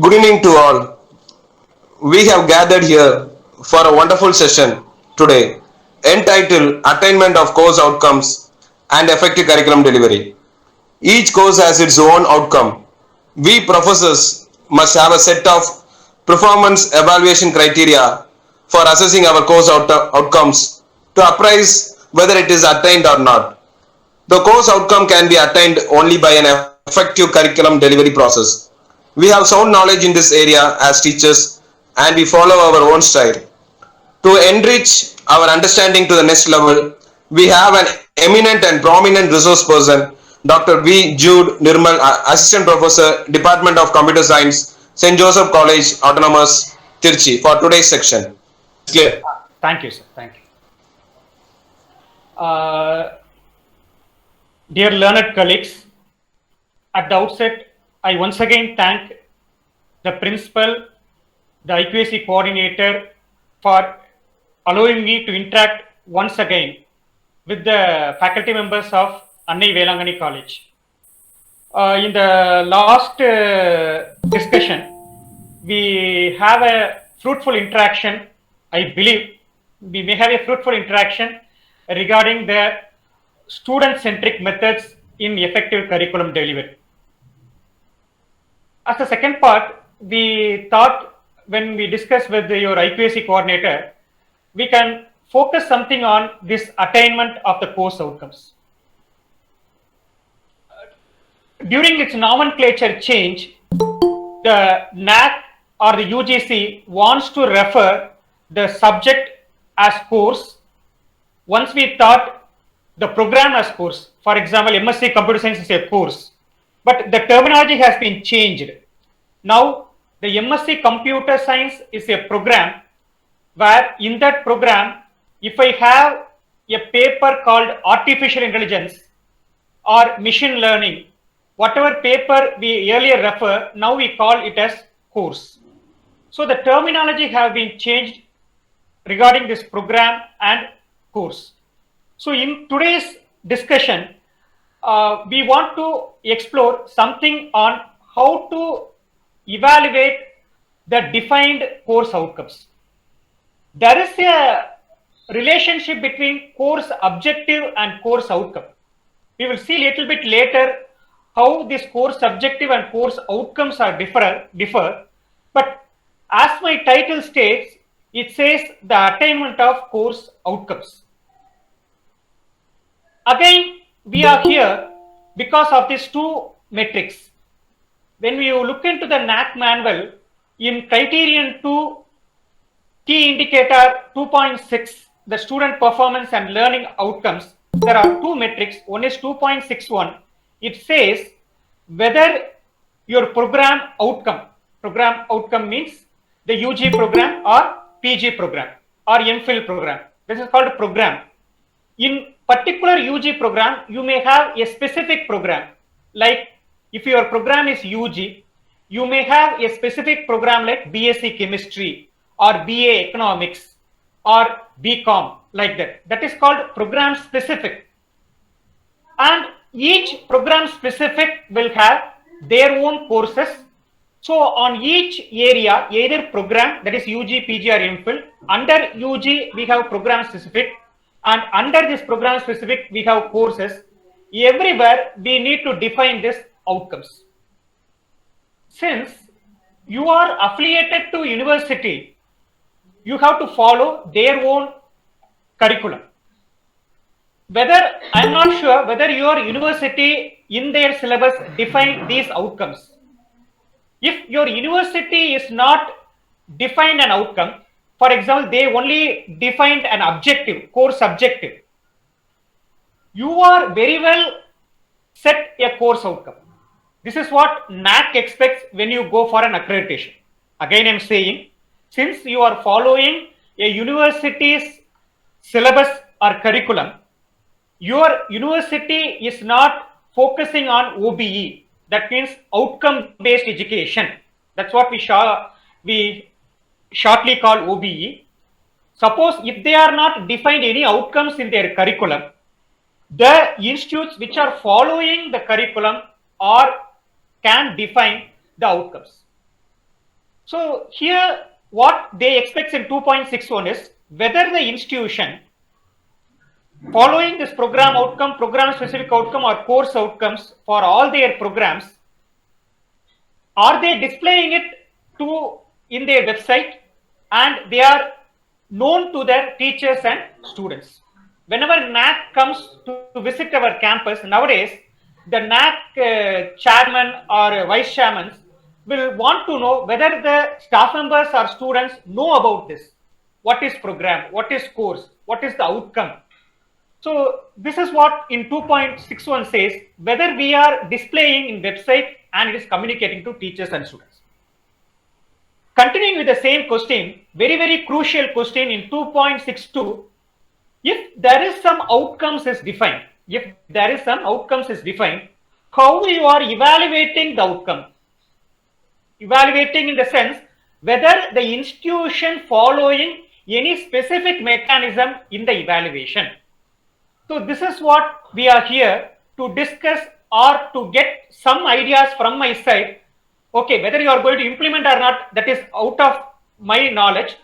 Good evening to all. We have gathered here for a wonderful session today entitled Attainment of Course Outcomes and Effective Curriculum Delivery. Each course has its own outcome. We professors must have a set of performance evaluation criteria for assessing our course outcomes to appraise whether it is attained or not. The course outcome can be attained only by an effective curriculum delivery process. We have sound knowledge in this area as teachers and we follow our own style. To enrich our understanding to the next level, we have an eminent and prominent resource person, Dr. V. Jude Nirmal, Assistant Professor, Department of Computer Science, St. Joseph College, Autonomous, Tirchi, for today's section. It's clear. Thank you, sir. Thank you. Dear learned colleagues, at the outset, I once again thank the principal, the IQAC coordinator for allowing me to interact once again with the faculty members of Annai Velangani College. In the last discussion, we have a fruitful interaction. I believe we may have a fruitful interaction regarding the student-centric methods in effective curriculum delivery. As a second part, we thought when we discussed with your IQAC coordinator, we can focus something on this attainment of the course outcomes. During its nomenclature change, the NAC or the UGC wants to refer the subject as course. Once we thought the program as course, for example, MSc Computer Science is a course, but the terminology has been changed. Now, the MSc Computer Science is a program where in that program, if I have a paper called Artificial Intelligence or Machine Learning, whatever paper we earlier refer, now we call it as course. So the terminology have been changed regarding this program and course. So in today's discussion, we want to explore something on how to evaluate the defined course outcomes. There is a relationship between course objective and course outcome. We will see a little bit later how this course objective and course outcomes are differ. But as my title states, it says the attainment of course outcomes. Again, we are here because of these two metrics. When we look into the NAC manual, in criterion 2, key indicator 2.6, the student performance and learning outcomes, there are two metrics. One is 2.61. It says whether your program outcome means the UG program or PG program or MPhil program. This is called program. In particular UG program, you may have a specific program. Like if your program is UG, you may have a specific program like BSc Chemistry or BA Economics or BCom, like that. That is called program specific. And each program specific will have their own courses. So on each area, either program, that is UG, PG or MPhil, under UG we have program specific, and under this program specific we have courses. Everywhere we need to define this outcomes. Since you are affiliated to university, you have to follow their own curriculum. Whether I am not sure whether your university in their syllabus define these outcomes. If your university is not defined an outcome, for example, they only defined an objective, course objective, you are very well set a course outcome. This is what NAC expects when you go for an accreditation. Again, I am saying, since you are following a university's syllabus or curriculum, your university is not focusing on OBE. That means outcome-based education. That's what we shortly call OBE. Suppose if they are not defined any outcomes in their curriculum, the institutes which are following the curriculum or can define the outcomes. So here what they expect in 2.61 is whether the institution following this program outcome, program specific outcome or course outcomes for all their programs, are they displaying it to in their website and they are known to their teachers and students. Whenever NAC comes to visit our campus nowadays, the NAC chairman or vice chairman will want to know whether the staff members or students know about this. What is program? What is course? What is the outcome? So this is what in 2.61 says whether we are displaying in website and it is communicating to teachers and students. Continuing with the same question, very crucial question in 2.62, if there is some outcomes is defined, how you are evaluating the outcome? Evaluating in the sense whether the institution following any specific mechanism in the evaluation. So this is what we are here to discuss or to get some ideas from my side. Okay, whether you are going to implement or not, that is out of my knowledge.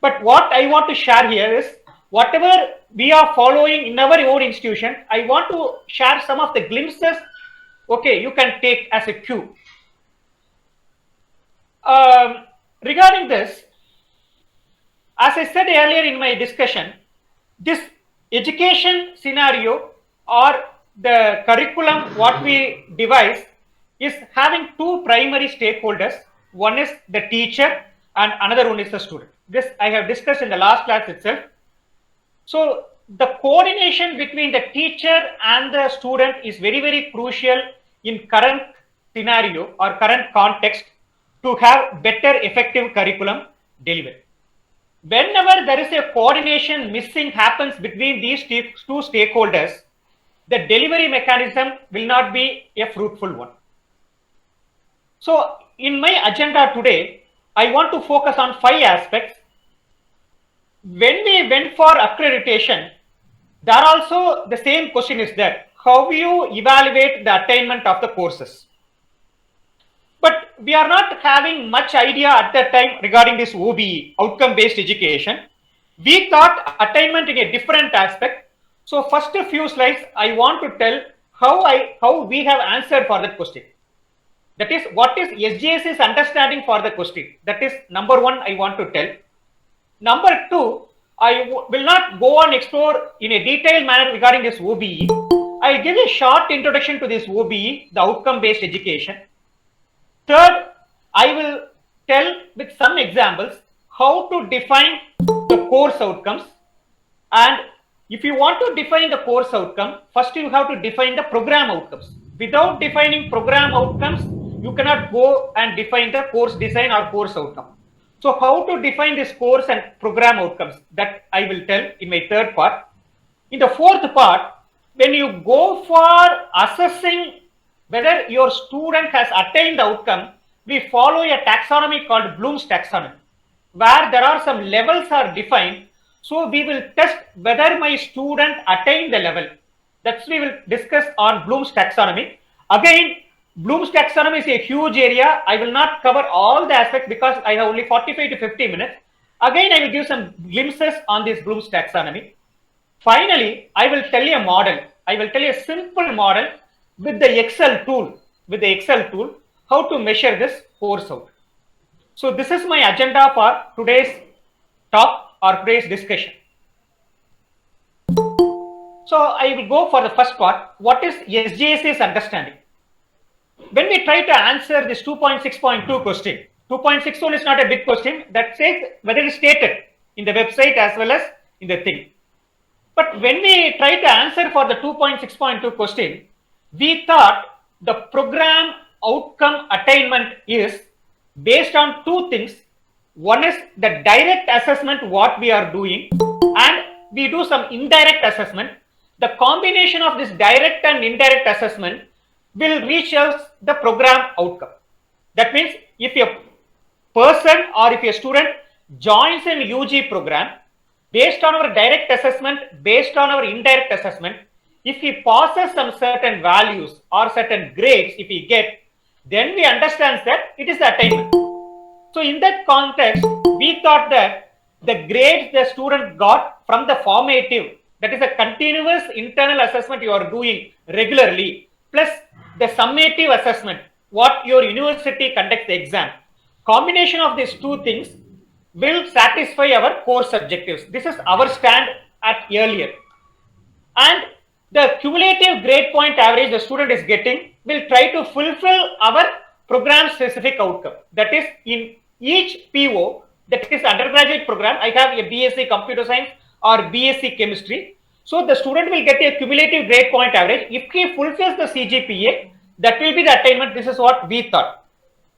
But what I want to share here is whatever we are following in our own institution, I want to share some of the glimpses. Okay, you can take as a cue. Regarding this, as I said earlier in my discussion, this education scenario or the curriculum what we devise is having two primary stakeholders. One is the teacher and another one is the student. This I have discussed in the last class itself. So the coordination between the teacher and the student is very crucial in current scenario or current context to have better effective curriculum delivery. Whenever there is a coordination missing happens between these two stakeholders, the delivery mechanism will not be a fruitful one. So in my agenda today, I want to focus on 5 aspects. When we went for accreditation, there also the same question is there. How you evaluate the attainment of the courses? But we are not having much idea at that time regarding this OBE, outcome-based education. We thought attainment in a different aspect. So first few slides, I want to tell how we have answered for that question. That is, what is SJS's understanding for the question? That is number 1 I want to tell. Number 2, I will not go on explore in a detailed manner regarding this OBE. I will give a short introduction to this OBE, the outcome-based education. Third, I will tell with some examples how to define the course outcomes. And if you want to define the course outcome, first you have to define the program outcomes. Without defining program outcomes, you cannot go and define the course design or course outcome. So how to define this course and program outcomes, that I will tell in my third part. In the fourth part, when you go for assessing whether your student has attained the outcome, we follow a taxonomy called Bloom's taxonomy, where there are some levels are defined. So we will test whether my student attained the level. That's we will discuss on Bloom's taxonomy. Again, Bloom's taxonomy is a huge area. I will not cover all the aspects because I have only 45 to 50 minutes. Again, I will give some glimpses on this Bloom's taxonomy. Finally, I will tell you a model. I will tell you a simple model with the Excel tool, how to measure this course out. So this is my agenda for today's talk or today's discussion. So I will go for the first part. What is SJS's understanding? When we try to answer this 2.6.2 question, 2.61 is not a big question that says whether it is stated in the website as well as in the thing. But when we try to answer for the 2.6.2 question, we thought the program outcome attainment is based on 2 things. One is the direct assessment what we are doing, and we do some indirect assessment. The combination of this direct and indirect assessment will reach us the program outcome. That means if a person or if a student joins an UG program, based on our direct assessment, based on our indirect assessment, if he passes some certain values or certain grades, if he get, then we understand that it is the attainment. So in that context, we thought that the grades the student got from the formative, that is a continuous internal assessment you are doing regularly, plus the summative assessment, what your university conducts the exam. Combination of these two things will satisfy our course objectives. This is our stand at earlier. And the cumulative grade point average the student is getting will try to fulfill our program specific outcome. That is, in each PO, that is undergraduate program, I have a BSc computer science or BSc chemistry. So the student will get a cumulative grade point average. If he fulfills the CGPA, that will be the attainment. This is what we thought.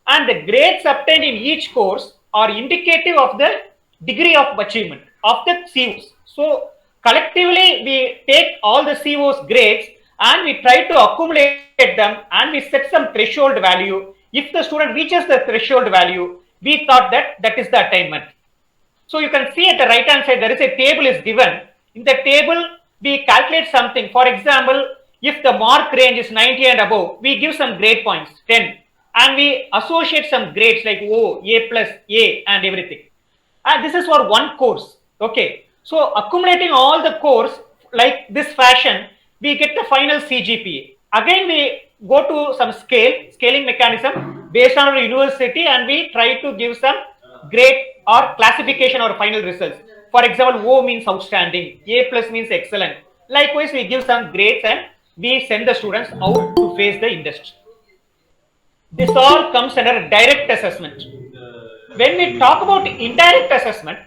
And the grades obtained in each course are indicative of the degree of achievement of the COs. So collectively, we take all the COs grades and we try to accumulate them and we set some threshold value. If the student reaches the threshold value, we thought that that is the attainment. So you can see at the right hand side, there is a table is given. In the table, we calculate something. For example, if the mark range is 90 and above, we give some grade points, 10. And we associate some grades like O, A plus, A and everything. And this is for one course. Okay. So accumulating all the course like this fashion, we get the final CGPA. Again, we go to some scaling mechanism based on our university and we try to give some grade or classification or final results. For example, O means outstanding, A plus means excellent. Likewise, we give some grades and we send the students out to face the industry. This all comes under direct assessment. When we talk about indirect assessment,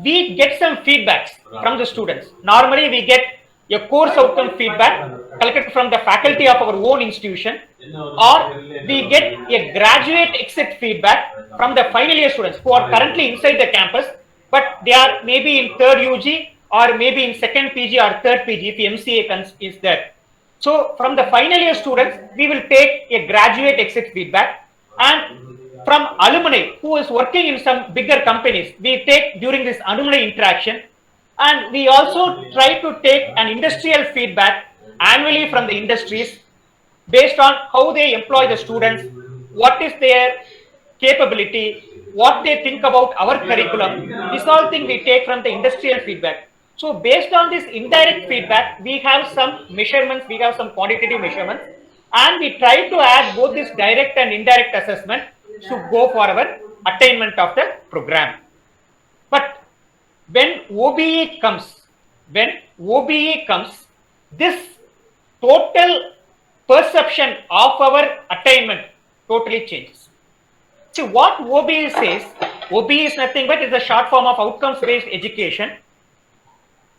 we get some feedbacks from the students. Normally, we get a course outcome feedback collected from the faculty of our own institution, or we get a graduate exit feedback from the final year students who are currently inside the campus, but they are maybe in third UG or maybe in second PG or third PG if MCA is there. So from the final year students, we will take a graduate exit feedback, and from alumni who is working in some bigger companies, we take during this alumni interaction, and we also try to take an industrial feedback annually from the industries based on how they employ the students, what is their capability, what they think about our curriculum. This all thing we take from the industrial feedback. So based on this indirect feedback, we have some measurements, we have some quantitative measurements, and we try to add both this direct and indirect assessment to go for our attainment of the program. But when OBE comes, this total perception of our attainment totally changes. See what OBE says, OBE is nothing but is a short form of outcomes based education.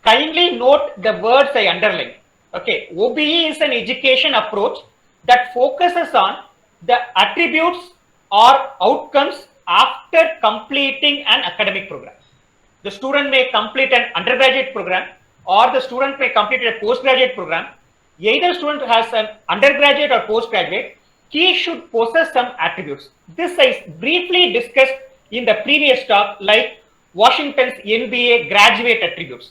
Kindly note the words I underline. Okay, OBE is an education approach that focuses on the attributes or outcomes after completing an academic program. The student may complete an undergraduate program or the student may complete a postgraduate program. Either student has an undergraduate or postgraduate, he should possess some attributes. This I briefly discussed in the previous talk, like Washington's MBA graduate attributes.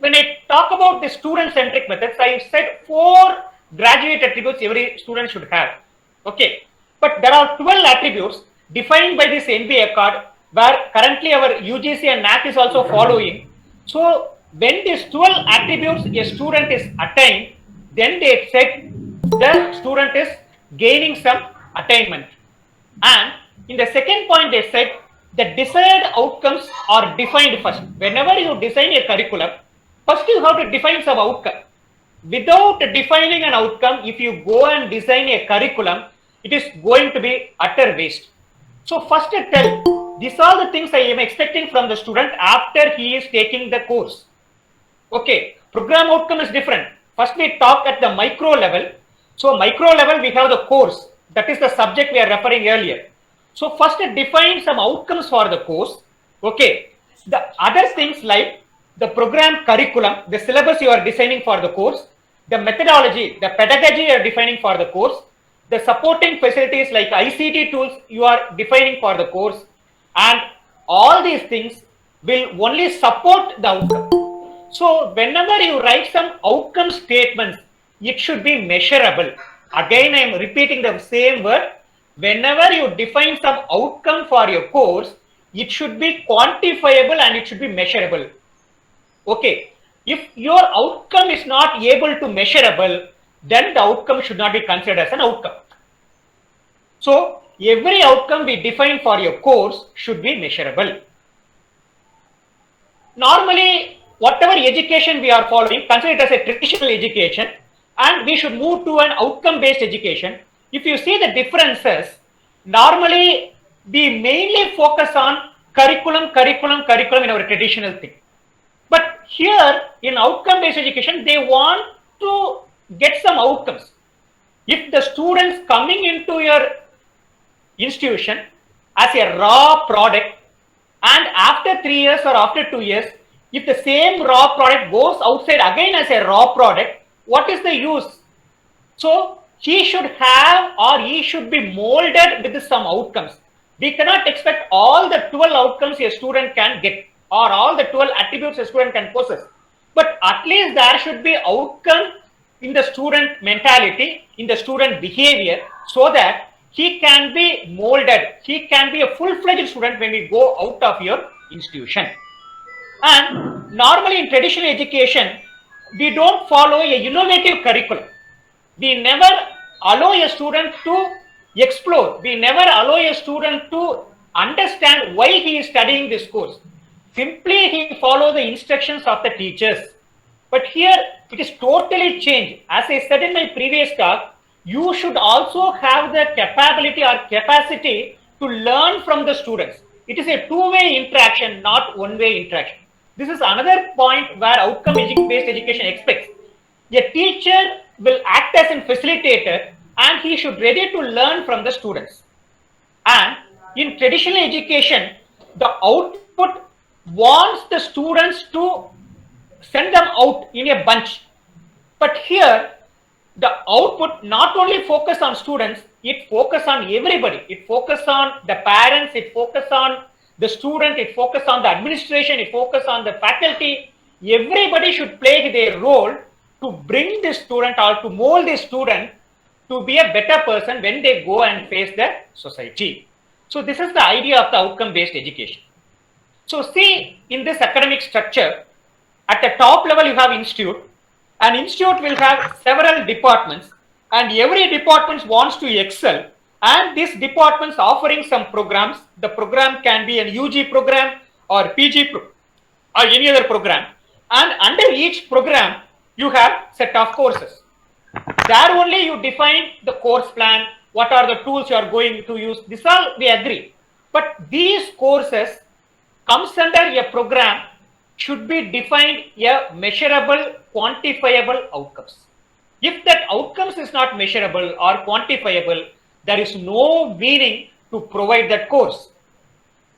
When I talk about the student-centric methods, I said 4 graduate attributes every student should have. Okay, but there are 12 attributes defined by this NBA card, where currently our UGC and NAC is also following. So when these 12 attributes a student is attained, then they said the student is gaining some attainment. And in the second point, they said the desired outcomes are defined first. Whenever you design a curriculum, first you have to define some outcome. Without defining an outcome, if you go and design a curriculum, it is going to be utter waste. So first tell, these are the things I am expecting from the student after he is taking the course. Okay, program outcome is different. First we talk at the micro level. So micro level we have the course, that is the subject we are referring earlier. So first define some outcomes for the course. Okay, the other things like the program curriculum, the syllabus you are designing for the course, the methodology, the pedagogy you are defining for the course, the supporting facilities like ICT tools you are defining for the course, and all these things will only support the outcome. So whenever you write some outcome statements, it should be measurable. Again, I am repeating the same word. whenever you define some outcome for your course, it should be quantifiable and it should be measurable. Okay, if your outcome is not able to measurable, then the outcome should not be considered as an outcome. So every outcome we define for your course should be measurable. Normally, whatever education we are following, consider it as a traditional education, and we should move to an outcome-based education. If you see the differences, normally we mainly focus on curriculum in our traditional thing. But here in outcome-based education, they want to get some outcomes. If the students coming into your institution as a raw product, and after 3 years or after 2 years, if the same raw product goes outside again as a raw product, what is the use? So he should have, or he should be molded with some outcomes. We cannot expect all the 12 outcomes a student can get, or all the 12 attributes a student can possess. But at least there should be outcome in the student mentality, in the student behavior, so that he can be molded, he can be a full-fledged student when we go out of your institution. And normally in traditional education, we don't follow a innovative curriculum. We never allow a student to explore. We never allow a student to understand why he is studying this course. Simply he follows the instructions of the teachers. But here it is totally changed. As I said in my previous talk, you should also have the capability or capacity to learn from the students. It is a two-way interaction, not one-way interaction. This is another point where outcome-based education expects. A teacher will act as a facilitator and he should be ready to learn from the students. And in traditional education, the output wants the students to send them out in a bunch. But here, the output not only focus on students, it focus on everybody. It focus on the parents, it focus on the student, it focus on the administration, it focus on the faculty. Everybody should play their role to bring the student or to mold the student to be a better person when they go and face the society. So this is the idea of the outcome-based education. So see, in this academic structure, at the top level you have institute. An institute will have several departments, and every department wants to excel, and this department is offering some programs. The program can be an UG program or PG or any other program, and under each program you have set of courses. There only you define the course plan, what are the tools you are going to use. This all we agree, but these courses comes under a program should be defined a measurable, quantifiable outcomes. If that outcomes is not measurable or quantifiable, there is no meaning to provide that course.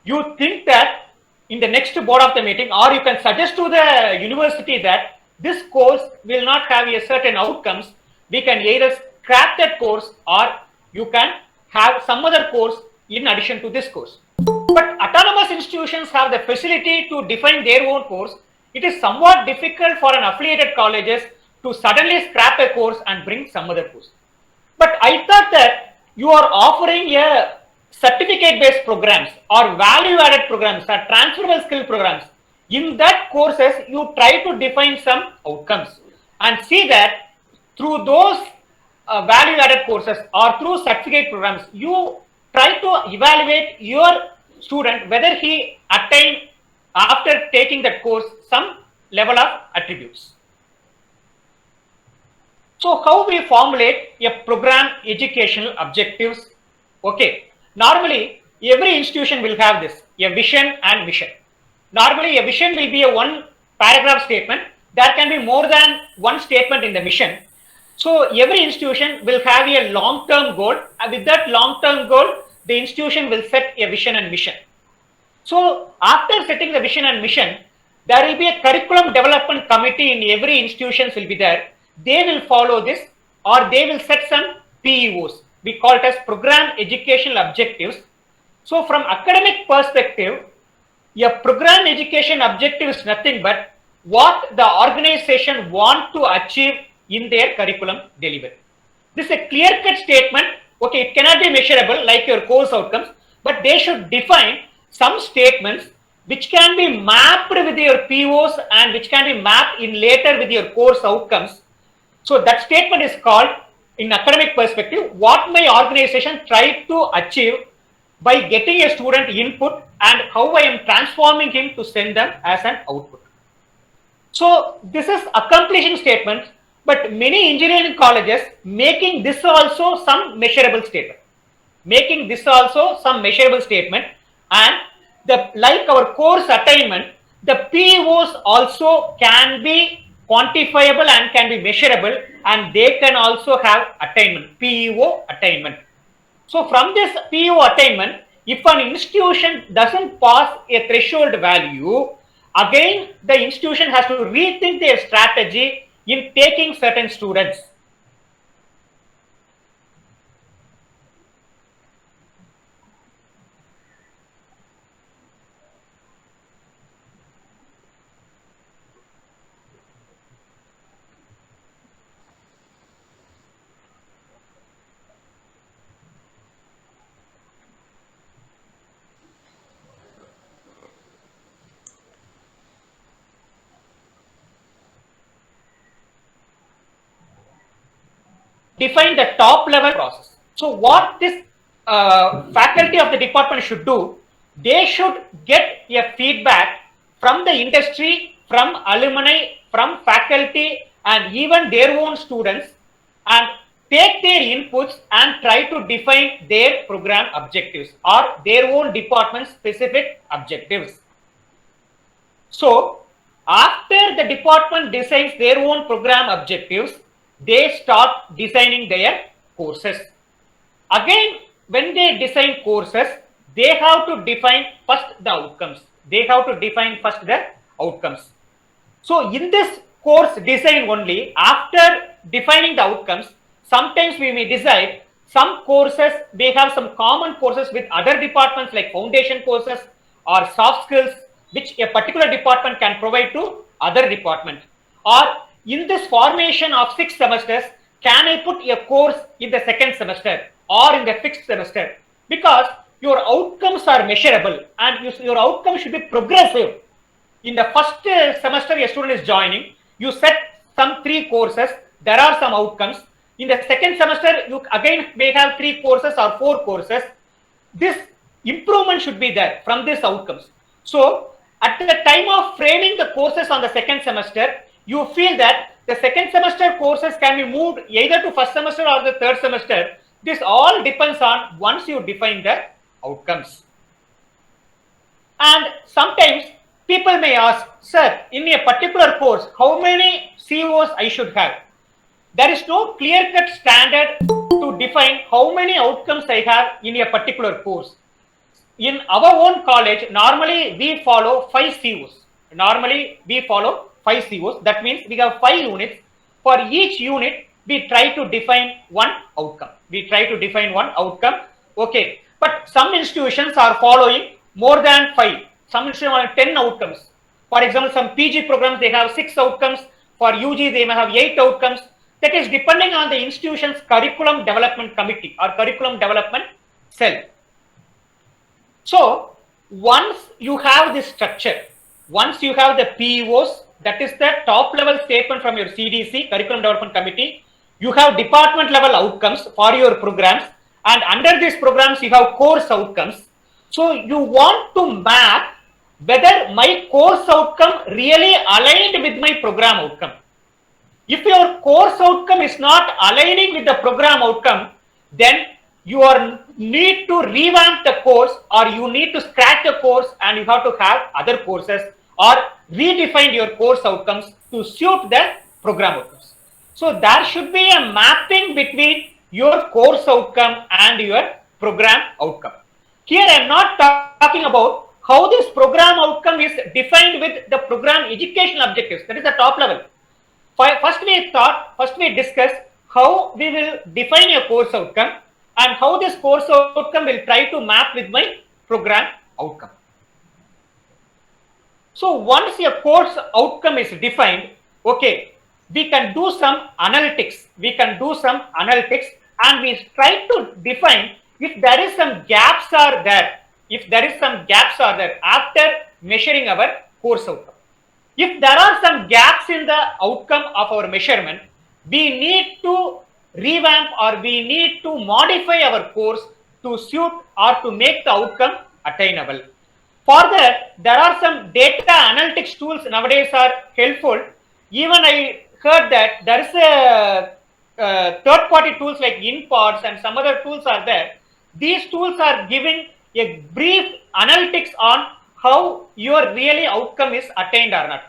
You think that in the next board of the meeting, or you can suggest to the university that this course will not have a certain outcomes, we can either scrap that course or you can have some other course in addition to this course. But autonomous institutions have the facility to define their own course. It is somewhat difficult for an affiliated colleges to suddenly scrap a course and bring some other course. But I thought that you are offering a certificate-based programs or value-added programs or transferable skill programs. In that courses, you try to define some outcomes and see that through those value-added courses or through certificate programs, you try to evaluate your student whether he attained after taking that course some level of attributes. So how we formulate a program educational objectives? Okay, normally every institution will have this, a vision and mission. Normally a vision will be a one paragraph statement. There can be more than one statement in the mission. So every institution will have a long-term goal, and with that long-term goal, the institution will set a vision and mission. So after setting the vision and mission, there will be a curriculum development committee in every institution will be there. They will follow this, or they will set some PEOs. We call it as program educational objectives. So from academic perspective, a program education objective is nothing but what the organization want to achieve in their curriculum delivery. This is a clear-cut statement okay, it cannot be measurable like your course outcomes, but they should define some statements which can be mapped with your POs and which can be mapped in later with your course outcomes. So that statement is called, in academic perspective, what my organization tried to achieve by getting a student input and how I am transforming him to send them as an output. So this is accomplishing statement, but many engineering colleges making this also some measurable statement. Making this also some measurable statement, and the like our course attainment, the POs also can be quantifiable and can be measurable, and they can also have attainment, PO attainment. So from this PO attainment, if an institution doesn't pass a threshold value, again the institution has to rethink their strategy in taking certain students. Define the top level process. So what this faculty of the department should do, they should get a feedback from the industry, from alumni, from faculty, and even their own students, and take their inputs and try to define their program objectives or their own department specific objectives. So after the department designs their own program objectives, they start designing their courses. Again, when they design courses, they have to define first the outcomes. They have to define first the outcomes. So in this course design only, after defining the outcomes, sometimes we may decide some courses, they have some common courses with other departments like foundation courses or soft skills, which a particular department can provide to other department. Or in this formation of 6 semesters, can I put a course in the second semester or in the fifth semester? Because your outcomes are measurable and your outcomes should be progressive. In the first semester a student is joining, you set some 3 courses, there are some outcomes. In the second semester, you again may have 3 courses or 4 courses. This improvement should be there from these outcomes. So at the time of framing the courses on the second semester, you feel that the second semester courses can be moved either to first semester or the third semester. This all depends on once you define the outcomes. And sometimes people may ask, sir, in a particular course, how many COs I should have? There is no clear-cut standard to define how many outcomes I have in a particular course. In our own college, normally we follow 5 COs. That means we have 5 units. For each unit, we try to define one outcome. Okay. But some institutions are following more than 5. Some institutions have 10 outcomes. For example, some PG programs, they have 6 outcomes. For UG, they may have 8 outcomes. That is depending on the institution's curriculum development committee or curriculum development cell. So once you have this structure, once you have the PEOs, that is the top level statement from your CDC, curriculum development committee, you have department level outcomes for your programs, and under these programs you have course outcomes. So you want to map whether my course outcome really aligned with my program outcome. If your course outcome is not aligning with the program outcome, then you need to revamp the course, or you need to scratch the course and you have to have other courses, or redefine your course outcomes to suit the program outcomes. So there should be a mapping between your course outcome and your program outcome. Here I am not talking about how this program outcome is defined with the program educational objectives. That is the top level. First we discussed how we will define a course outcome and how this course outcome will try to map with my program outcome. So once a course outcome is defined, okay, we can do some analytics. and we try to define if there is some gaps are there, after measuring our course outcome. If there are some gaps in the outcome of our measurement, we need to revamp or we need to modify our course to suit or to make the outcome attainable. For that, there are some data analytics tools nowadays are helpful. Even I heard that there is a third-party tools like InPods and some other tools are there. These tools are giving a brief analytics on how your really outcome is attained or not.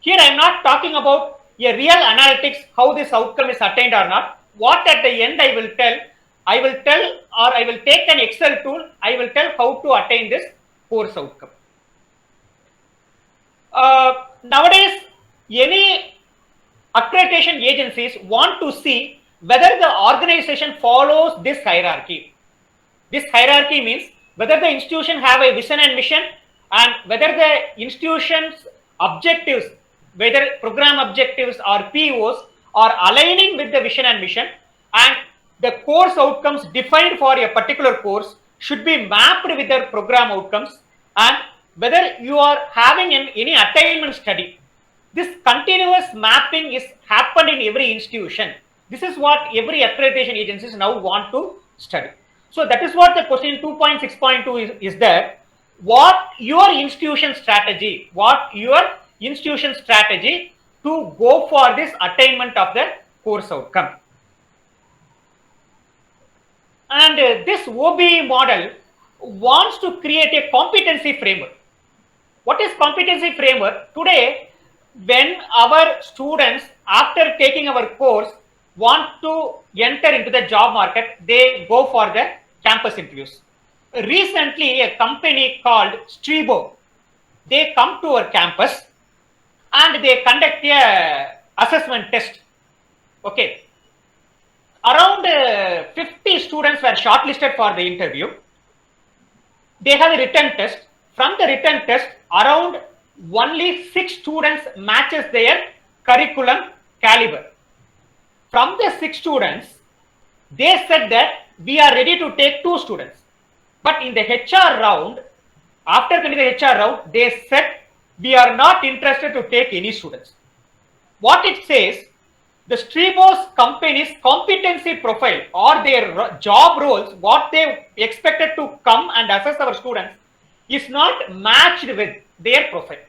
Here I am not talking about a real analytics, how this outcome is attained or not. What at the end I will tell or I will take an Excel tool, I will tell how to attain this course outcome. Nowadays, any accreditation agencies want to see whether the organization follows this hierarchy. This hierarchy means whether the institution have a vision and mission, and whether the institution's objectives, whether program objectives or POs are aligning with the vision and mission, and the course outcomes defined for a particular course should be mapped with their program outcomes, and whether you are having any attainment study. This continuous mapping is happened in every institution. This is what every accreditation agencies now want to study. So that is what the question 2.6.2 is there. What your institution strategy to go for this attainment of the course outcome. And this OBE model wants to create a competency framework. What is competency framework? Today, when our students, after taking our course, want to enter into the job market, they go for the campus interviews. Recently, a company called Strebo, they come to our campus and they conduct a assessment test. Okay. Around 50 students were shortlisted for the interview. They have a written test. From the written test, around only 6 students matches their curriculum caliber. From the 6 students, they said that we are ready to take 2 students. But in the HR round, after completing the HR round, they said we are not interested to take any students. What it says, the Strebo's company's competency profile or their job roles, what they expected to come and assess our students, is not matched with their profile.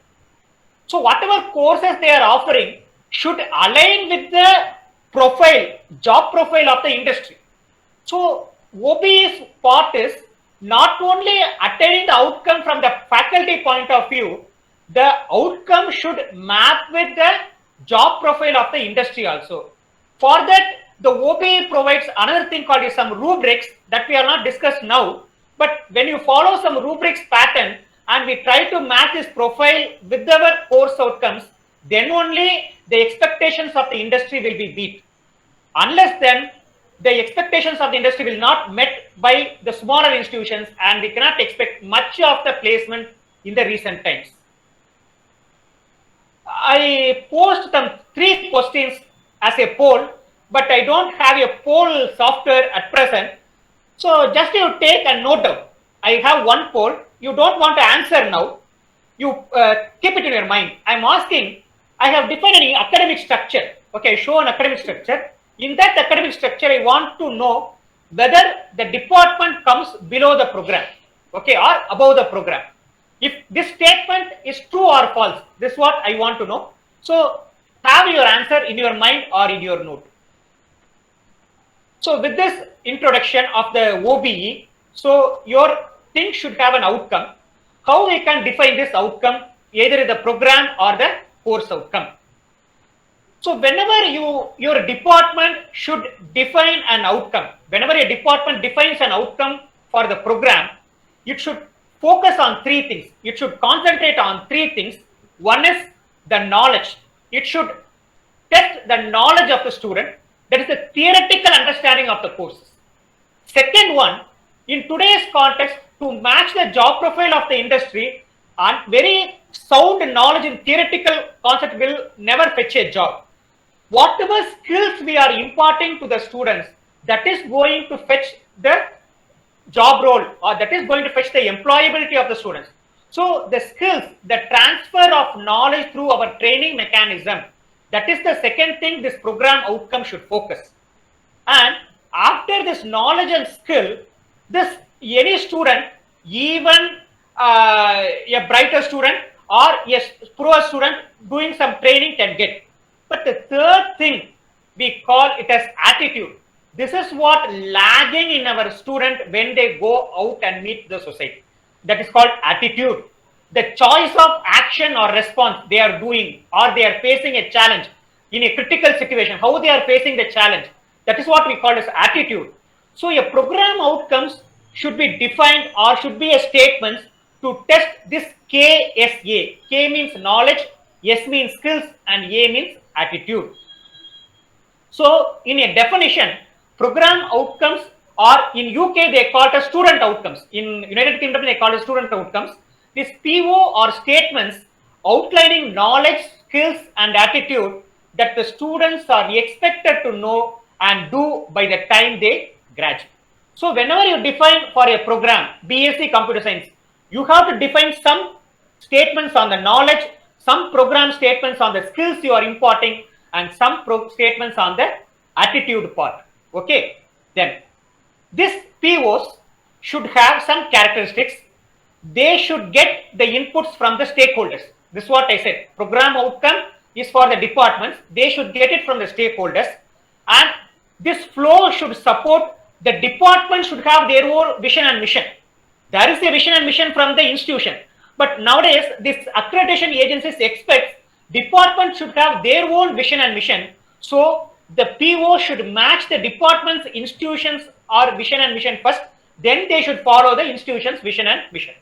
So whatever courses they are offering should align with the profile, job profile of the industry. So OBE's part is not only attaining the outcome from the faculty point of view, the outcome should map with the job profile of the industry also. For that, the OBE provides another thing called some rubrics that we are not discussed now. But when you follow some rubrics pattern and we try to match this profile with our course outcomes, then only the expectations of the industry will be beat. Unless then, the expectations of the industry will not met by the smaller institutions and we cannot expect much of the placement in the recent times. I posed some 3 questions as a poll, but I don't have a poll software at present. So just you take and note down. I have one poll. You don't want to answer now. You keep it in your mind. I'm asking, I have defined an academic structure. Okay, show an academic structure. In that academic structure, I want to know whether the department comes below the program, okay, or above the program. If this statement is true or false, this is what I want to know. So have your answer in your mind or in your note. So with this introduction of the OBE, so your thing should have an outcome. How we can define this outcome, either the program or the course outcome. So whenever your department should define an outcome, whenever a department defines an outcome for the program, it should focus on 3 things. It should concentrate on 3 things. One is the knowledge. It should test the knowledge of the student. That is the theoretical understanding of the courses. Second one, in today's context, to match the job profile of the industry, and very sound knowledge in theoretical concept will never fetch a job. Whatever skills we are imparting to the students that is going to fetch the job role, or that is going to fetch the employability of the students. So the skills, the transfer of knowledge through our training mechanism, that is the second thing this program outcome should focus. And after this knowledge and skill, this any student, even a brighter student or a poor student doing some training can get. But the third thing, we call it as attitude. This is what lagging in our student when they go out and meet the society. That is called attitude. The choice of action or response they are doing, or they are facing a challenge in a critical situation, how they are facing the challenge. That is what we call as attitude. So a program outcomes should be defined or should be a statement to test this KSA. K means knowledge, S means skills, and A means attitude. So in a definition, program outcomes, or in UK they call it as student outcomes. In United Kingdom they call it student outcomes. This PO or statements outlining knowledge, skills, and attitude that the students are expected to know and do by the time they graduate. So whenever you define for a program, BSc Computer Science, you have to define some statements on the knowledge, some program statements on the skills you are imparting, and some statements on the attitude part. Okay, then these POs should have some characteristics. They should get the inputs from the stakeholders. This is what I said. Program outcome is for the departments. They should get it from the stakeholders, and this flow should support the department should have their own vision and mission. There is a vision and mission from the institution, but nowadays this accreditation agencies expect department should have their own vision and mission. So the PO should match the department's institutions or vision and mission first, then they should follow the institution's vision and mission.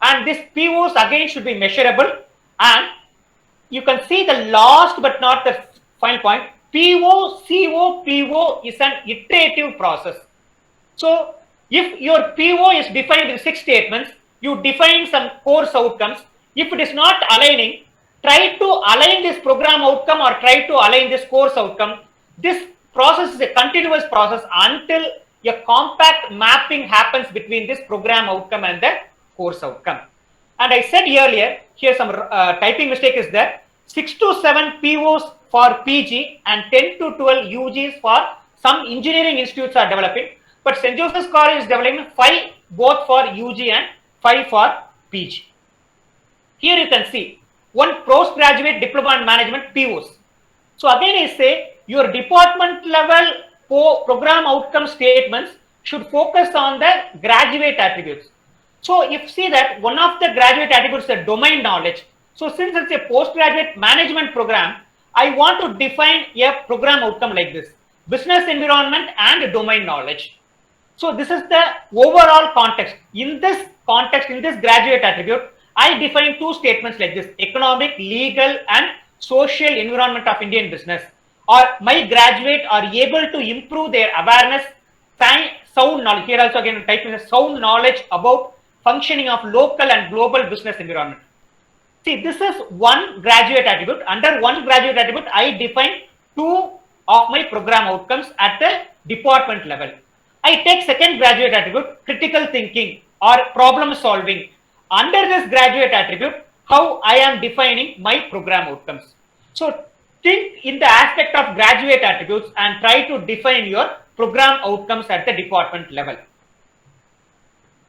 And these POs again should be measurable, and you can see the last but not the final point. PO, CO, PO is an iterative process. So if your PO is defined in 6 statements, you define some course outcomes. If it is not aligning, try to align this program outcome or try to align this course outcome. This process is a continuous process until a compact mapping happens between this program outcome and the course outcome. And I said earlier, here some typing mistake is there. 6 to 7 POs for PG and 10 to 12 UGs for some engineering institutes are developing. But St. Joseph's College is developing 5 both for UG and 5 for PG. Here you can see 1 postgraduate diploma in management POs. So again I say your department level program outcome statements should focus on the graduate attributes. So if you see that one of the graduate attributes is the domain knowledge. So since it's a postgraduate management program, I want to define a program outcome like this: business environment and domain knowledge. So this is the overall context. In this context, in this graduate attribute, I define 2 statements like this: economic, legal, and social environment of Indian business. Or my graduate are able to improve their awareness, sound knowledge. Here also again typing sound knowledge about functioning of local and global business environment. See, this is one graduate attribute. Under one graduate attribute, I define 2 of my program outcomes at the department level. I take second graduate attribute, critical thinking or problem solving. Under this graduate attribute, how I am defining my program outcomes. So think in the aspect of graduate attributes and try to define your program outcomes at the department level.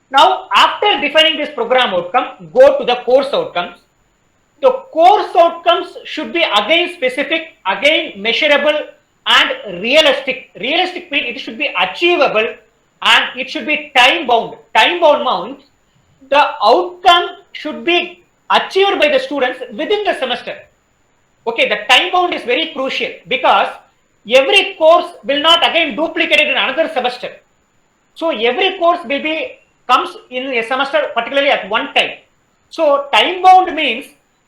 Now, after defining this program outcome, go to the course outcomes. The course outcomes should be again specific, again measurable and realistic. Realistic means it should be achievable and it should be time bound. Time bound means the outcome should be achieved by the students within the semester. Okay, the time bound is very crucial because every course will not again duplicate it in another semester. So every course will be comes in a semester particularly at one time. So time bound means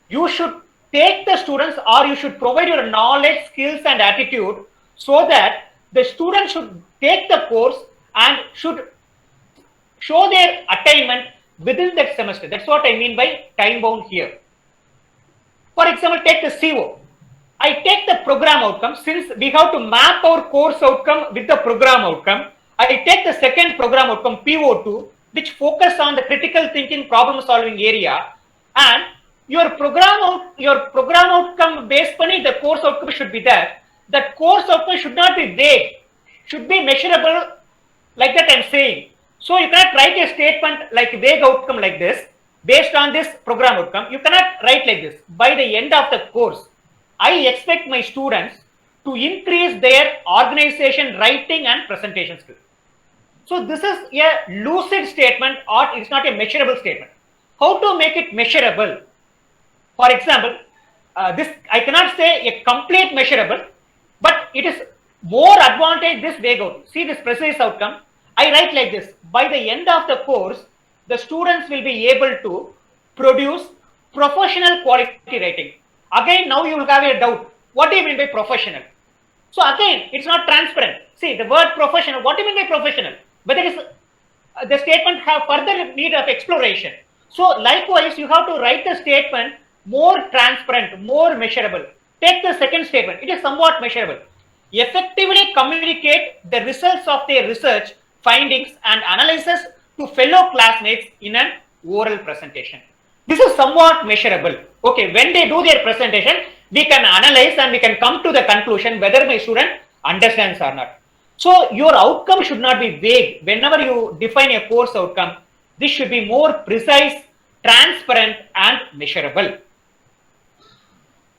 you should take the students or you should provide your knowledge, skills and attitude so that the student should take the course and should show their attainment within that semester. That's what I mean by time bound here. For example, take the CO. I take the program outcome. Since we have to map our course outcome with the program outcome, I take the second program outcome, PO2, which focus on the critical thinking problem solving area, and your program outcome based on it, the course outcome should be there. That course outcome should not be vague, should be measurable, like that I'm saying. So you cannot write a statement like vague outcome like this based on this program outcome. You cannot write like this. By the end of the course, I expect my students to increase their organization, writing and presentation skills. So this is a lucid statement, or it's not a measurable statement. How to make it measurable? For example, this I cannot say a complete measurable, but it is more advantage this vague outcome. See this precise outcome. I write like this. By the end of the course, the students will be able to produce professional quality writing. Again, now you will have a doubt. What do you mean by professional? So again, it's not transparent. See the word professional. What do you mean by professional? But it is the statement have further need of exploration. So likewise, you have to write the statement more transparent, more measurable. Take the second statement. It is somewhat measurable. Effectively communicate the results of their research findings and analysis to fellow classmates in an oral presentation. This is somewhat measurable. Okay, when they do their presentation, we can analyze and we can come to the conclusion whether my student understands or not. So your outcome should not be vague. Whenever you define a course outcome, this should be more precise, transparent and measurable.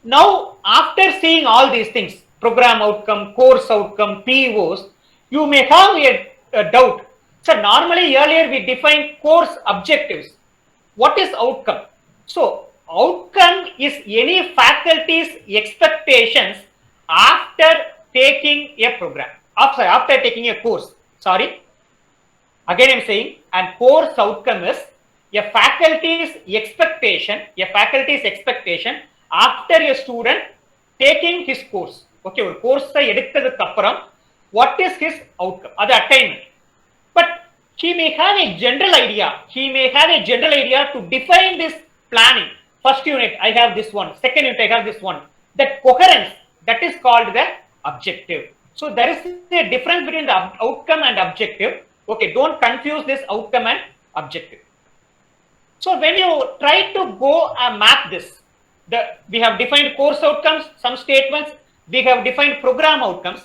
Now, after seeing all these things, program outcome, course outcome, POs, you may have a doubt. So normally earlier we defined course objectives. What is outcome? So outcome is any faculty's expectations after taking a program, after taking a course. Sorry. Again I am saying, and course outcome is a faculty's expectation after a student taking his course. Okay, ஒரு கோர்ஸை எடுத்ததுக்கு அப்புறம் what is his outcome? அது attainment. But he may have a general idea to define this planning. First unit I have this one, second unit I have this one. That coherence, that is called the objective. So there is a difference between the outcome and objective. Okay, don't confuse this outcome and objective. So when you try to go and map this, we have defined course outcomes, some statements, we have defined program outcomes.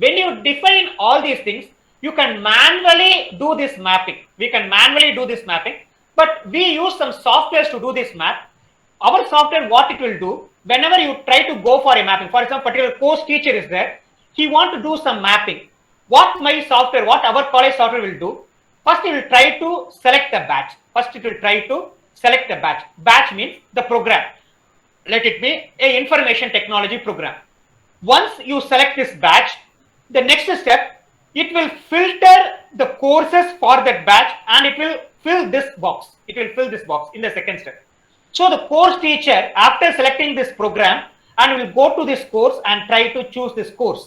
When you define all these things, you can manually do this mapping. But we use some softwares to do this map. Our software, what it will do, whenever you try to go for a mapping, for example, particular course teacher is there, he want to do some mapping. What our college software will do, first it will try to select the batch. Batch means the program. Let it be a information technology program. Once you select this batch, the next step, it will filter the courses for that batch and it will fill this box. In the second step. So the course teacher, after selecting this program, and will go to this course and try to choose this course.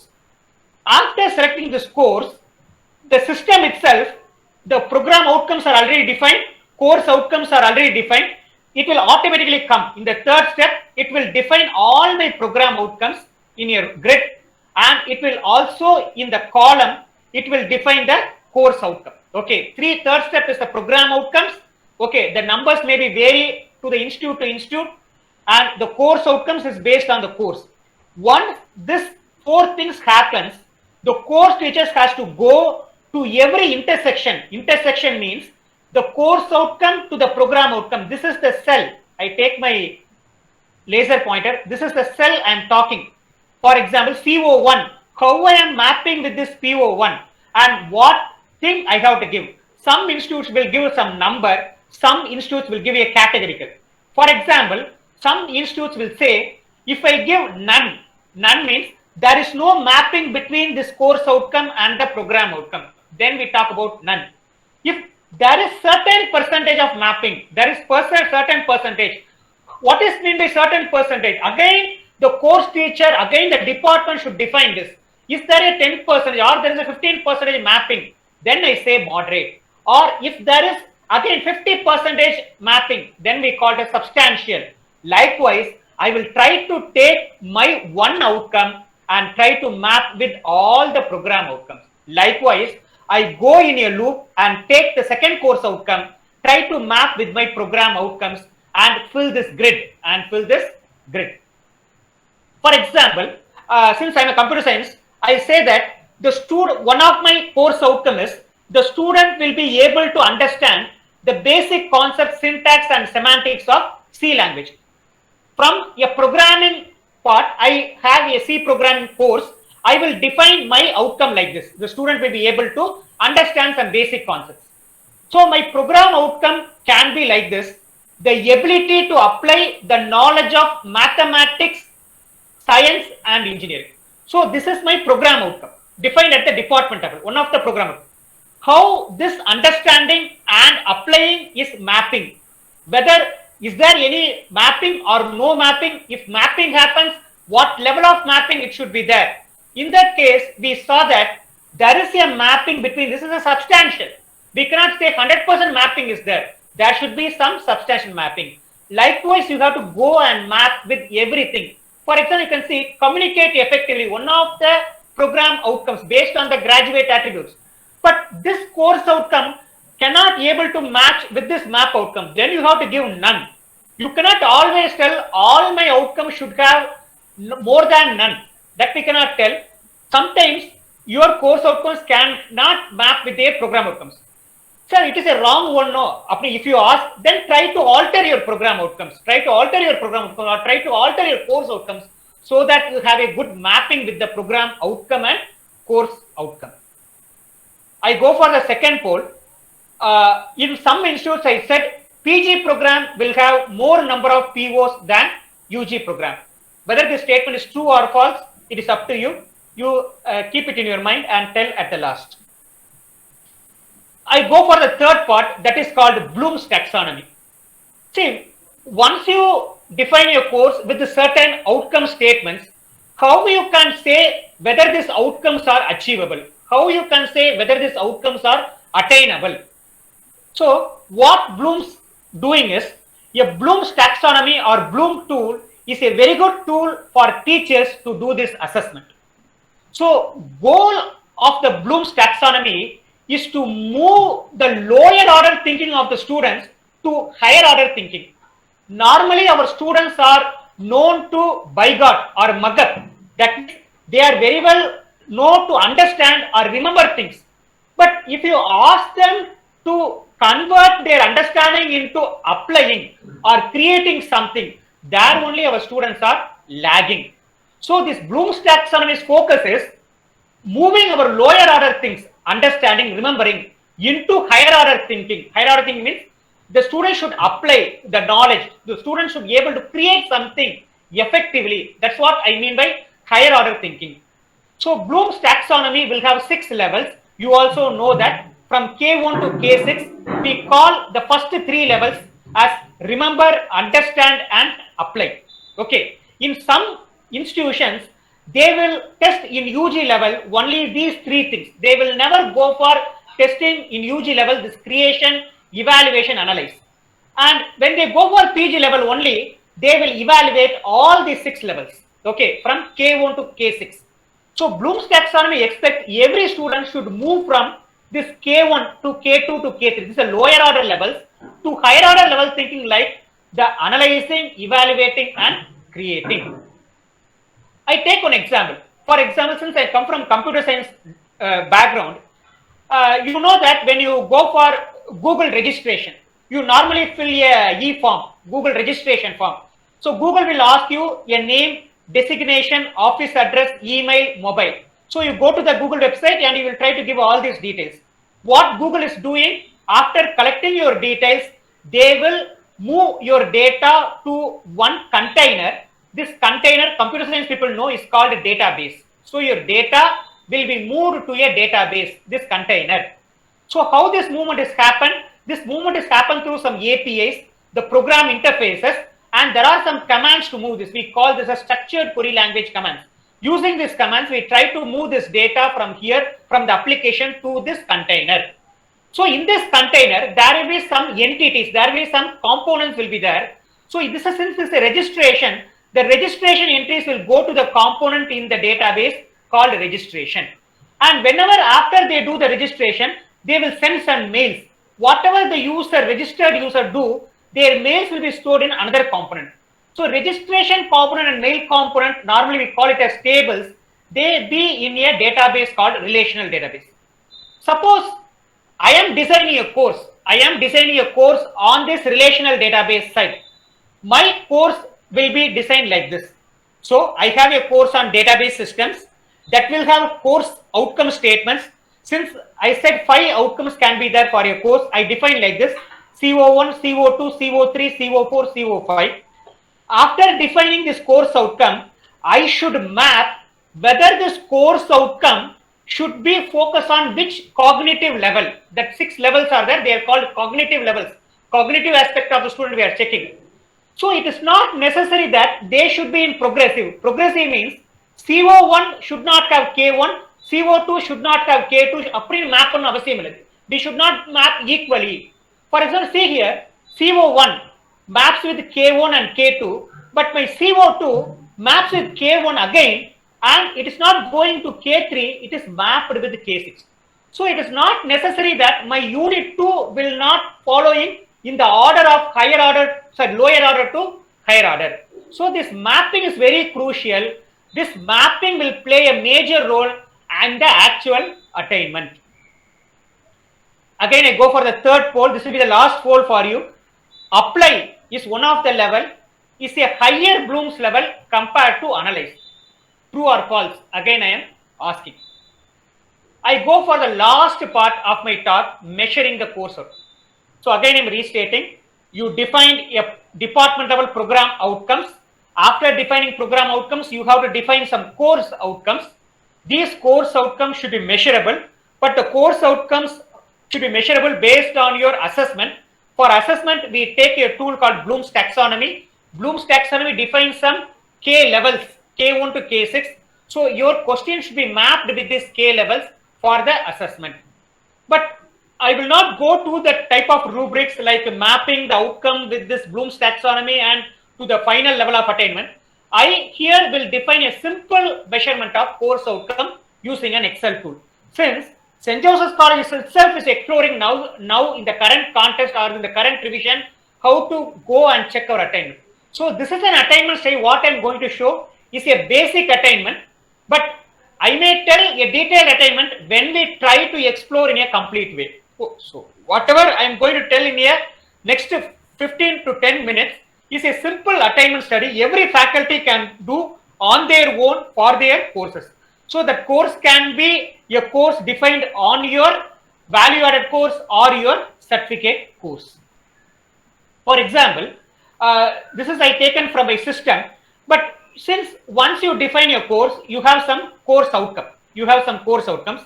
After selecting this course, the system itself, the program outcomes are already defined, course outcomes are already defined. It will automatically come. In the third step, it will define all my program outcomes in your grid, and it will also in the column, it will define the course outcome. Okay, third step is the program outcomes. Okay, the numbers may be vary to the institute, and the course outcomes is based on the course. Once this 4 things happens, the course teachers has to go to every intersection. Intersection means the course outcome to the program outcome. This is the cell. I take my laser pointer. This is the cell I am talking. For example, PO1. How I am mapping with this PO1 and what thing I have to give. Some institutes will give some number. Some institutes will give a categorical. For example, some institutes will say, if I give none means there is no mapping between this course outcome and the program outcome. Then we talk about none. If there is certain percentage of mapping, there is certain percentage. What is meant by certain percentage? Again, the course teacher, again the department should define this. Is there a 10% or there is a 15% mapping? Then I say moderate. Or if there is again 50% mapping, then we call it substantial. Likewise, I will try to take my one outcome and try to map with all the program outcomes. Likewise, I go in a loop and take the second course outcome, try to map with my program outcomes and fill this grid For example, since I'm a computer science, I say that the student, one of my course outcome is the student will be able to understand the basic concept, syntax and semantics of C language. From a programming part, I have a C programming course. I will define my outcome like this. The student will be able to understand some basic concepts. So my program outcome can be like this: the ability to apply the knowledge of mathematics, science and engineering. So this is my program outcome defined at the department level, one of the program outcome. How this understanding and applying is mapping. Whether is there any mapping or no mapping? If mapping happens, what level of mapping it should be there? In that case, we saw that there is a mapping between, this is a substantial. We cannot say 100% mapping is there. There should be some substantial mapping. Likewise, you have to go and map with everything. For example, you can see communicate effectively, one of the program outcomes based on the graduate attributes. But this course outcome cannot able to match with this map outcome. Then you have to give none. You cannot always tell all my outcomes should have more than none. That we cannot tell. Sometimes your course outcomes cannot map with their program outcomes. Sir, it is a wrong one. No. If you ask, then try to alter your program outcomes. Try to alter your program outcomes or try to alter your course outcomes so that you have a good mapping with the program outcome and course outcome. I go for the second poll. In some institutes, I said PG program will have more number of POs than UG program. Whether this statement is true or false, it is up to you. You keep it in your mind and tell at the last. I go for the third part, that is called Bloom's taxonomy. See, once you define your course with certain outcome statements, how you can say whether these outcomes are achievable? How you can say whether these outcomes are attainable? So, what Bloom's doing is, a Bloom's taxonomy or Bloom tool is a very good tool for teachers to do this assessment. So, goal of the Bloom's taxonomy is to move the lower order thinking of the students to higher order thinking. Normally, our students are known to by God or mug up. That means they are very well known to understand or remember things. But if you ask them to convert their understanding into applying or creating something, there only our students are lagging. So this Bloom's taxonomy's focus is moving our lower order things, understanding, remembering, into higher order thinking. Higher order thinking means the student should apply the knowledge. The student should be able to create something effectively. That's what I mean by higher order thinking. So Bloom's taxonomy will have 6 levels. You also know that from K1 to K6, we call the first 3 levels as remember, understand and apply. Okay. In some institutions, they will test in UG level only these 3 things. They will never go for testing in UG level this creation, evaluation, analyze. And when they go for PG level only, they will evaluate all these 6 levels. Okay, from K1 to K6. So Bloom's taxonomy expects every student should move from this K1 to K2 to K3. This is a lower order levels to higher order level thinking like the analyzing, evaluating and creating. I take one example. For example, since I come from computer science background, you know that when you go for Google registration, you normally fill a e-form, Google registration form. So Google will ask you a name, designation, office address, email, mobile. So you go to the Google website and you will try to give all these details. What Google is doing, after collecting your details, they will move your data to one container. This container, computer science people know, is called a database. So your data will be moved to a database, this container. So how this movement is happened? This movement is happened through some APIs, the program interfaces, and there are some commands to move this. We call this a structured query language commands. Using these commands, we try to move this data from here, from the application to this container. So in this container, there will be some entities, there will be some components will be there. So this is, since this is a registration, the registration entries will go to the component in the database called registration. And whenever after they do the registration, they will send some mails. Whatever the registered user do, their mails will be stored in another component. So registration component and mail component, normally we call it as tables, they be in a database called relational database. Suppose I am designing a course. I am designing a course on this relational database side. My course will be designed like this. So I have a course on database systems that will have course outcome statements. Since I said 5 outcomes can be there for a course, I define like this: CO1, CO2, CO3, CO4, CO5. After defining this course outcome, I should map whether this course outcome should be focused on which cognitive level. That 6 levels are there, they are called cognitive levels. Cognitive aspect of the student we are checking. So it is not necessary that they should be in progressive. Progressive means CO1 should not have K1, CO2 should not have K2. They should not map equally. For example, see here, CO1 maps with K1 and K2, but my CO2 maps with K1 again, and it is not going to K3, it is mapped with K6. So it is not necessary that my unit 2 will not following in the order of lower order to higher order. So this mapping is very crucial. This mapping will play a major role in the actual attainment. Again, I go for the third poll. This will be the last poll for you. Apply is one of the level, is a higher Bloom's level compared to analyze. True or false? Again, I am asking. I go for the last part of my talk, measuring the course outcome. So again, I am restating. You defined a department level program outcomes. After defining program outcomes, you have to define some course outcomes. These course outcomes should be measurable, but the course outcomes should be measurable based on your assessment. For assessment, we take a tool called Bloom's taxonomy. Bloom's taxonomy defines some K levels, K1 to K6. So your question should be mapped with these K levels for the assessment. But I will not go to the type of rubrics like mapping the outcome with this Bloom's taxonomy and to the final level of attainment. I here will define a simple measurement of course outcome using an Excel tool. Since St. Joseph's College itself is exploring now in the current context or in the current revision how to go and check our attainment. So this is an attainment study. What I am going to show is a basic attainment, but I may tell a detailed attainment when we try to explore in a complete way. So whatever I am going to tell in a next 15 to 10 minutes is a simple attainment study. Every faculty can do on their own for their courses. So the course can be a course defined on your value added course or your certificate course. For example, this is I taken from a system, but since once you define your course, you have some course outcome. You have some course outcomes.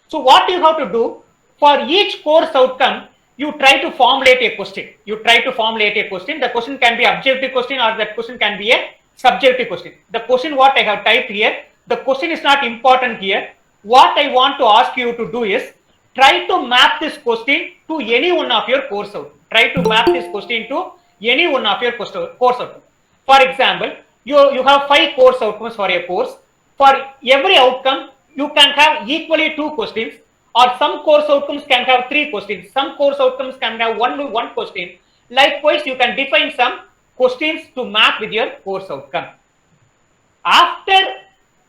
So what you have to do for each course outcome, you try to formulate a question. You try to formulate a question. The question can be objective question or that question can be a subjective question. The question what I have typed here, the question is not important here. What I want to ask you to do is try to map this question to any one of your course outcomes. Try to map this question to any one of your course outcomes. For example, you have 5 course outcomes for a course. For every outcome, you can have equally 2 questions, or some course outcomes can have 3 questions. Some course outcomes can have one question. Likewise, you can define some questions to map with your course outcome. After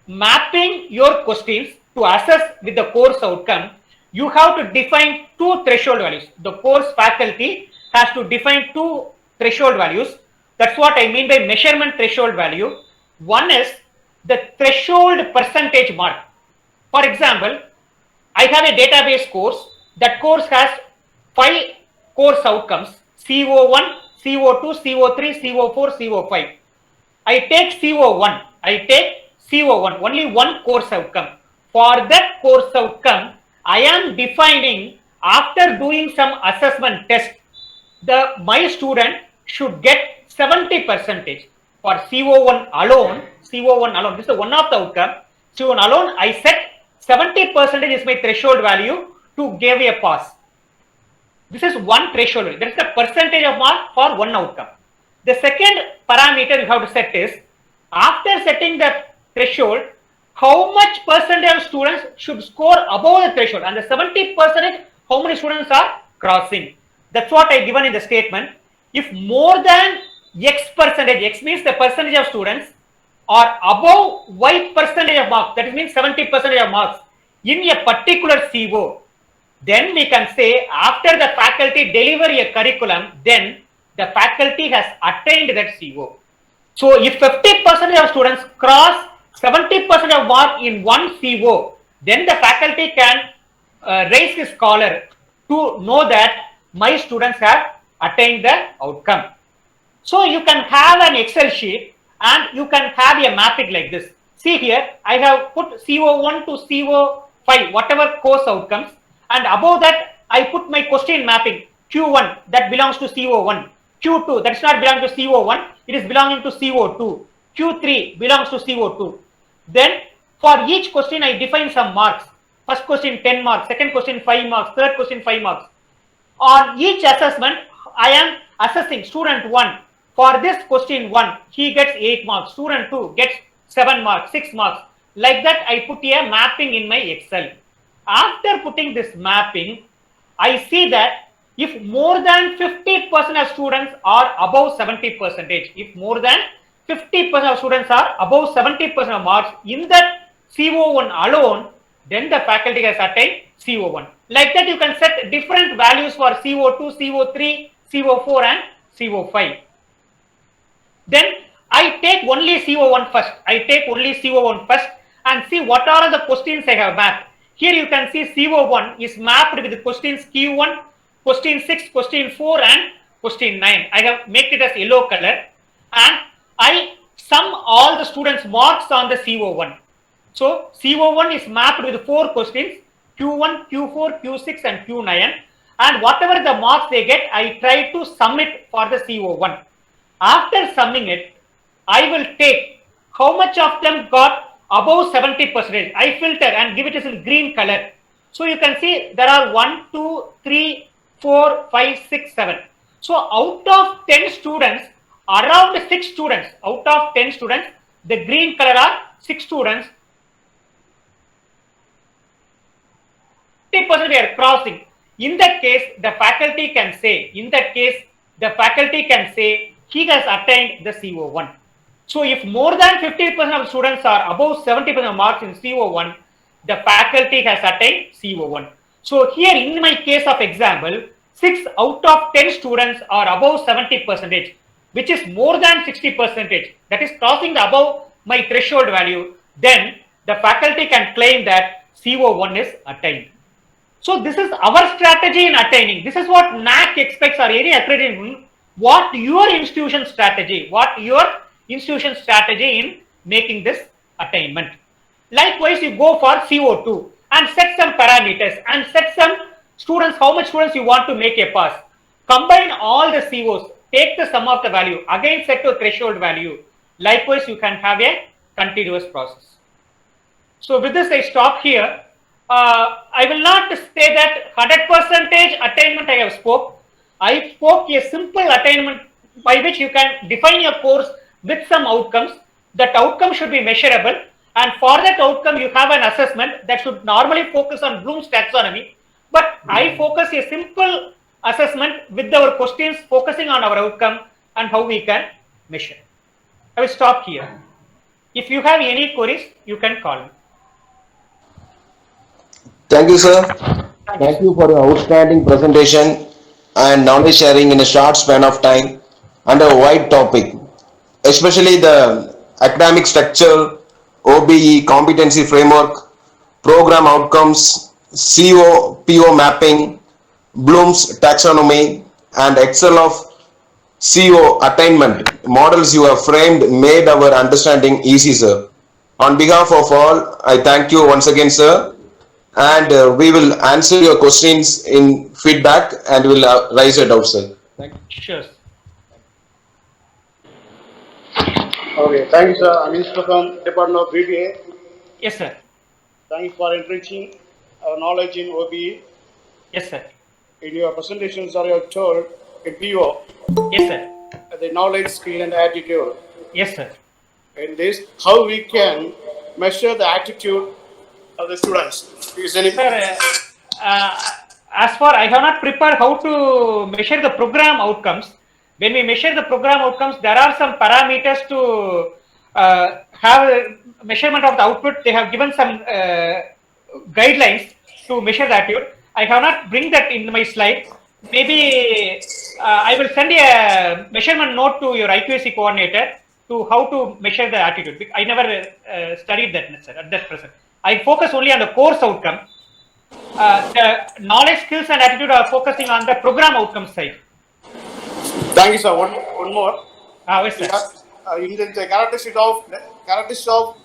mapping your questions to assess with the course outcome, you have to define 2 threshold values. The course faculty has to define 2 threshold values. That's what I mean by measurement threshold value. One is the threshold percentage mark. For example, I have a database course. That course has 5 course outcomes: CO1, CO2, CO3, CO4, CO5. I take CO1, only one course outcome. For that course outcome, I am defining, after doing some assessment test, my student should get 70%. For CO1 alone, this is one of the outcome. CO1 alone, I set 70% is my threshold value to give a pass. This is one threshold value. That is the percentage of mark for one outcome. The second parameter you have to set is After setting the threshold, how much percentage of students should score above the threshold, and the 70%, how many students are crossing. That's what I given in the statement. If more than X percentage, X means the percentage of students, are above Y percentage of marks, that means 70% of marks in a particular CO, then we can say after the faculty deliver a curriculum, then the faculty has attained that CO. So if 50% of students cross 70% of mark in one CO, then the faculty can raise his collar to know that my students have attained the outcome. So you can have an Excel sheet and you can have a mapping like this. See here, I have put CO1 to CO5, whatever course outcomes, and above that I put my question mapping Q1 that belongs to CO1, Q2 that's not belonging to CO1, it is belonging to CO2, Q3 belongs to CO2. Then for each question I define some marks. First question 10 marks, second question 5 marks, third question 5 marks. On each assessment, I am assessing student 1. For this question 1, he gets 8 marks. Student 2 gets 7 marks, 6 marks. Like that, I put a mapping in my Excel. After putting this mapping, I see that if more than 50% of students are above 70%, if more than 50% of students are above 70% of marks in that CO1 alone, then the faculty has attained CO1. Like that, you can set different values for CO2, CO3, CO4 and CO5. Then I take only CO1 first. I take only CO1 first and see what are the questions I have mapped. Here you can see CO1 is mapped with the questions Q1, question 6, question 4 and question 9. I have made it as yellow color and I sum all the students' marks on the CO1. So CO1 is mapped with 4 questions, Q1, Q4, Q6 and Q9, and whatever the marks they get, I try to sum it for the CO1. After summing it, I will take how much of them got above 70%. I filter and give it as a green color. So you can see there are 1, 2, 3, 4, 5, 6, 7. So out of 10 students, around 6 students, out of 10 students, the green color are 6 students. 50% we are crossing. In that case, the faculty can say, he has attained the CO1. So if more than 50% of students are above 70% of marks in CO1, the faculty has attained CO1. So here in my case of example, 6 out of 10 students are above 70%, which is more than 60%, that is crossing the above my threshold value, then the faculty can claim that CO1 is attained. So this is our strategy in attaining. This is what NAAC expects or any accreditation. What your institution strategy in making this attainment. Likewise, you go for CO2 and set some parameters and set some students, how much students you want to make a pass. Combine all the COs, take the sum of the value, again set to threshold value. Likewise, you can have a continuous process. So with this, I stop here. I will not say that 100% attainment I have spoke. I spoke a simple attainment by which you can define your course with some outcomes. That outcome should be measurable, and for that outcome you have an assessment that should normally focus on Bloom's taxonomy. But I focus a simple assessment with our questions focusing on our outcome and how we can measure. I will stop here. If you have any queries, you can call me. Thank you, sir. Thank you for your outstanding presentation and knowledge sharing in a short span of time and a wide topic, especially the academic structure, OBE competency framework, program outcomes, CO, PO mapping, Bloom's taxonomy, and Excel of CO attainment models you have framed made our understanding easy, sir. On behalf of all, I thank you once again, sir. And we will answer your questions in feedback and will raise it out, sir. Thank you. Sure. Okay, thank you, sir. I'm Minister from Department of BBA. Yes, sir. Thank you for enriching our knowledge in OBE. Yes, sir. In your presentation, sir, you have told in PO. Yes, sir. The knowledge, skill, and attitude. Yes, sir. in this, how we can measure the attitude of the students? Is any? Sir, as far I have not prepared how to measure the program outcomes. When we measure the program outcomes, there are some parameters to have a measurement of the output. They have given some guidelines to measure the attitude. I have not bring that in my slide. Maybe I will send a measurement note to your IQAC coordinator to how to measure the attitude. I never studied that, sir, at that present. I focus only on the course outcome. The knowledge, skills, and attitude are focusing on the program outcome side. Thank you, sir. One more. Yes, sir. In the characteristic of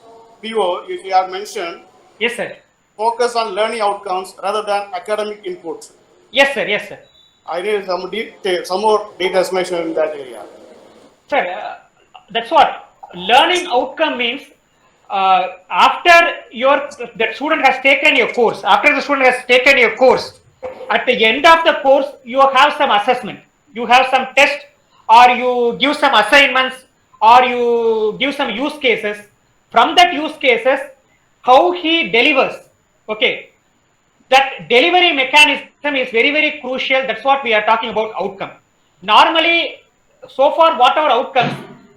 PO, you have mentioned Yes, sir. focus on learning outcomes rather than academic input. Yes, sir. Yes, sir. I need some more details mentioned in that area. Sir, that's what learning outcome means. After the student has taken your course, at the end of the course, you have some assessment, you have some test, or you give some assignments, or you give some use cases. From that use cases, how he delivers, okay, that delivery mechanism is very, very crucial. That's what we are talking about outcome. Normally, so far, whatever outcomes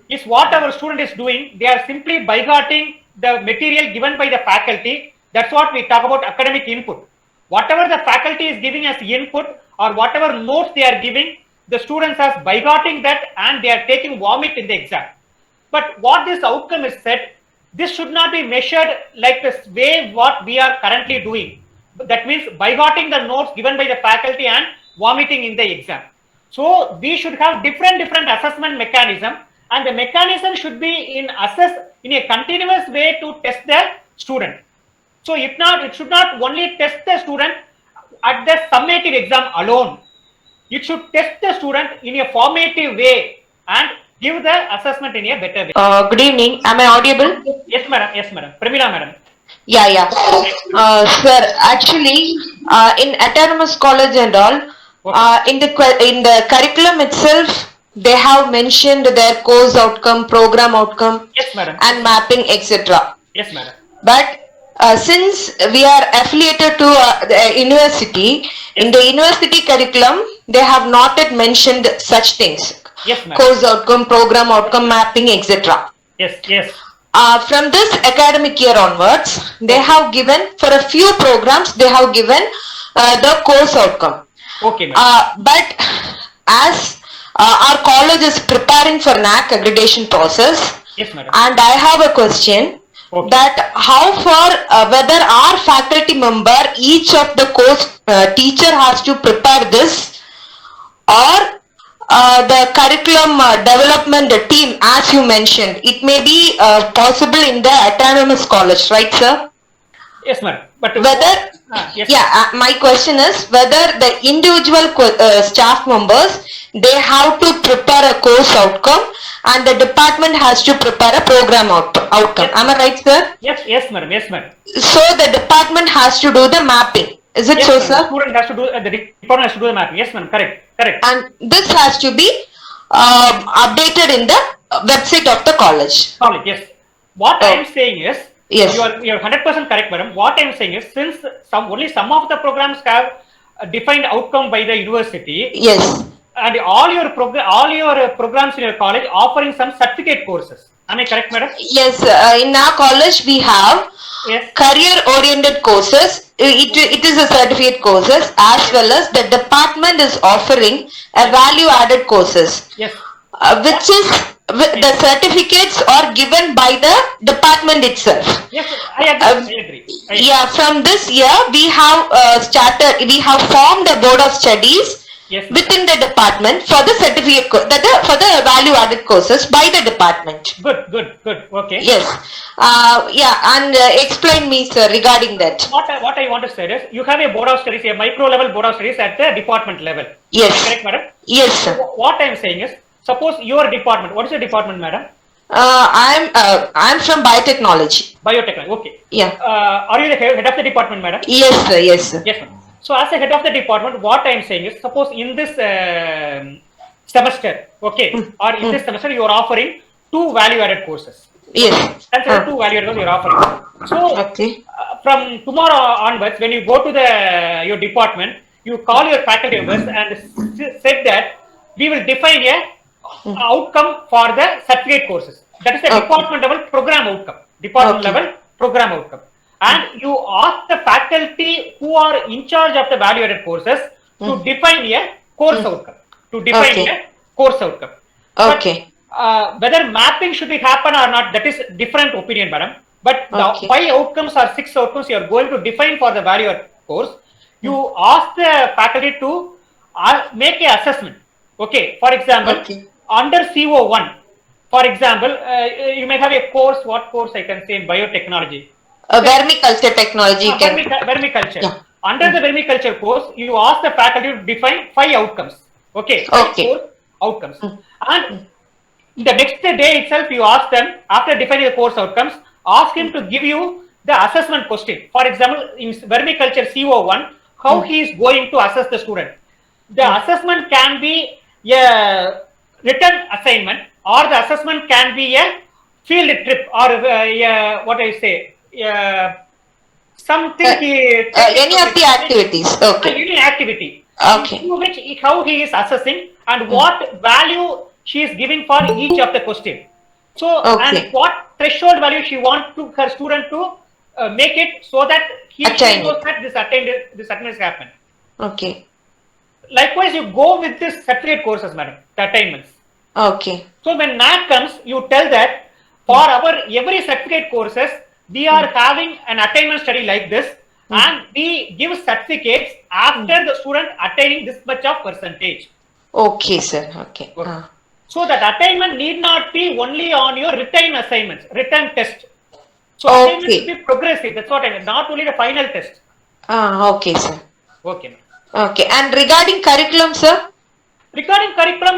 is what our student is doing, they are simply bygoting the material given by the faculty. That's what we talk about academic input. Whatever the faculty is giving as input or whatever notes they are giving, the students are bygoting that and they are taking vomit in the exam. But what this outcome is said, this should not be measured like the way what we are currently doing. That means bygoting the notes given by the faculty and vomiting in the exam. So we should have different assessment mechanism, and the mechanism should be in a continuous way to test the student. So it should not only test the student at the summative exam alone. It should test the student in a formative way and give the assessment in a better way. Good evening. Am I audible? Yes, madam. Yes, madam. Premila, madam. Yeah. Sir, actually, in autonomous college and all, in the curriculum itself, they have mentioned their course outcome, program outcome, Yes, madam. and mapping, etc. Yes, madam. But since we are affiliated to the university, in the university curriculum, they have not yet mentioned such things. Yes, madam. Course outcome, program outcome, mapping, etc. Yes. From this academic year onwards, they have given, for a few programs, they have given the course outcome. Okay, madam. But as our college is preparing for NAAC accreditation process, Yes, madam. and I have a question, Okay. that how far, whether our faculty member, each of the course teacher has to prepare this, or the curriculum development team, as you mentioned, it may be possible in the autonomous college, right, sir? Yes, madam. But Whether, yes, yeah, my question is whether the individual staff members, they have to prepare a course outcome and the department has to prepare a program outcome. Am I right, sir? Yes, madam. Yes, madam. So the department has to do the mapping. Is it Yes, so, madam. sir? Student has to do the department has to do the mapping. Yes, madam. Correct. And this has to be updated in the website of the college. Solid. Yes. What I am saying is, Yes. you are 100% correct, madam. What I am saying is, since only some of the programs have defined outcome by the university, Yes. and all your programs in your college offering some certificate courses. Am I correct, madam? Yes, in our college we have Yes. career-oriented courses. It is a certificate courses, as well as the department is offering a value-added courses, Yes. which is the certificates are given by the department itself. Yes. I agree. Yeah, from this year we have we have formed a board of studies. Yes. Within the department for the certificate for the value added courses by the department. Good. Okay. Yes. And explain me, sir, regarding that. What I want to say is, you have a board of studies, a micro level board of studies at the department level. Yes. Correct, madam? Yes, sir. What I am saying is, suppose your department, what is your department, madam? I'm from biotechnology. Biotechnology, okay. Yeah. Are you the head of the department, madam? Yes, sir. Yes, sir. Yes, ma'am. So as a head of the department, what I am saying is, suppose in this semester, okay, or in this semester, you are offering 2 value-added courses. Yes. Consider two value-added courses you're offering. So Okay. from tomorrow onwards, when you go to your department, you call your faculty members and said that we will define a outcome for the certificate courses. That is the Okay. department level program outcome. Department Okay. level program outcome. And you ask the faculty who are in charge of the value-added courses to define a course outcome. To define Okay. a course outcome. But, Okay. whether mapping should be happen or not, that is different opinion, madam. But the Okay. 5 outcomes or 6 outcomes you are going to define for the value course, you ask the faculty to make a assessment. Okay, for example, Okay. under CO1, for example, you may have a course. What course I can say in biotechnology? Vermiculture technology. You can. Vermiculture. Yeah. Under the vermiculture course, you ask the faculty to define 5 outcomes. Okay. 5 Okay. course outcomes. And the next day itself, you ask them, after defining the course outcomes, ask him to give you the assessment question. For example, in vermiculture CO1, how he is going to assess the student. The assessment can be a written assignment, or the assessment can be a field trip, or what I say, something. Any of the activities. Okay. Any activity. Okay. Through which how he is assessing and what value she is giving for each of the question. So, Okay. and what threshold value she wants to her student to make it so that she Attain knows it. that this attainment happened. Okay. Likewise, you go with this certificate courses, madam, the attainments. Okay. So when NAC comes, you tell that for our every certificate courses, we are having an attainment study like this, and we give certificates after the student attaining this much of percentage. Okay, sir. Okay. Okay. So that attainment need not be only on your written assignments, written test. So attainment Okay. should be progressive. That's what I mean. Not only the final test. Okay, sir. Okay. ma'am. Okay. And regarding curriculum, sir? Regarding curriculum,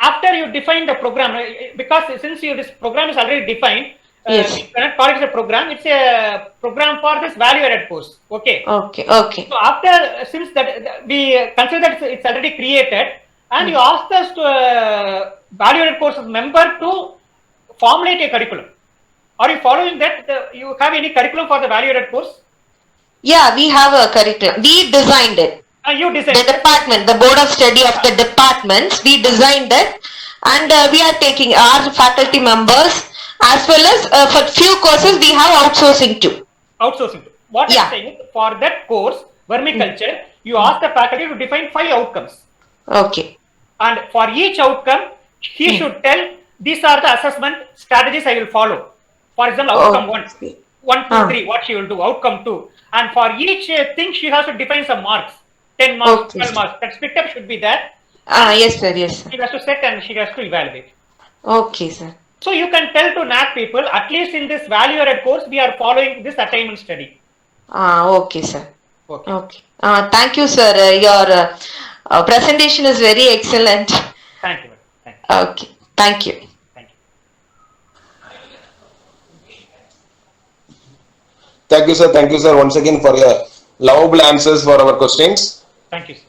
after you define the program, because since this program is already defined, Yes. we cannot call it a program. It's a program for this value-added course. Okay. Okay. Okay. So after, since that we consider that it's already created, and you ask us to value-added courses member to formulate a curriculum. Are you following that? You have any curriculum for the value-added course? Yeah, we have a curriculum. We designed it. You designed The department, the board of study of the departments, we designed it, and we are taking our faculty members, as well as for few courses we have outsourcing too. outsourcing. What Yeah. I'm saying is, for that course, vermiculture, you ask the faculty to define 5 outcomes. Okay. And for each outcome, he should tell, these are the assessment strategies I will follow. For example, outcome 1, 1, 2, 3, what she will do, outcome 2. And for each thing, she has to define some marks, 10 marks, Okay. 12 marks. That split up should be there. Yes, sir. Yes, sir. She has to set and she has to evaluate. Okay, sir. So you can tell to NAC people, at least in this value-added course, we are following this attainment study. Okay, sir. Okay. Okay. Thank you, sir. Your presentation is very excellent. Thank you. Madam. Thank you. Okay. Thank you. Thank you. Thank you, sir. Thank you, sir, once again for your lovable answers for our questions. Thank you, sir.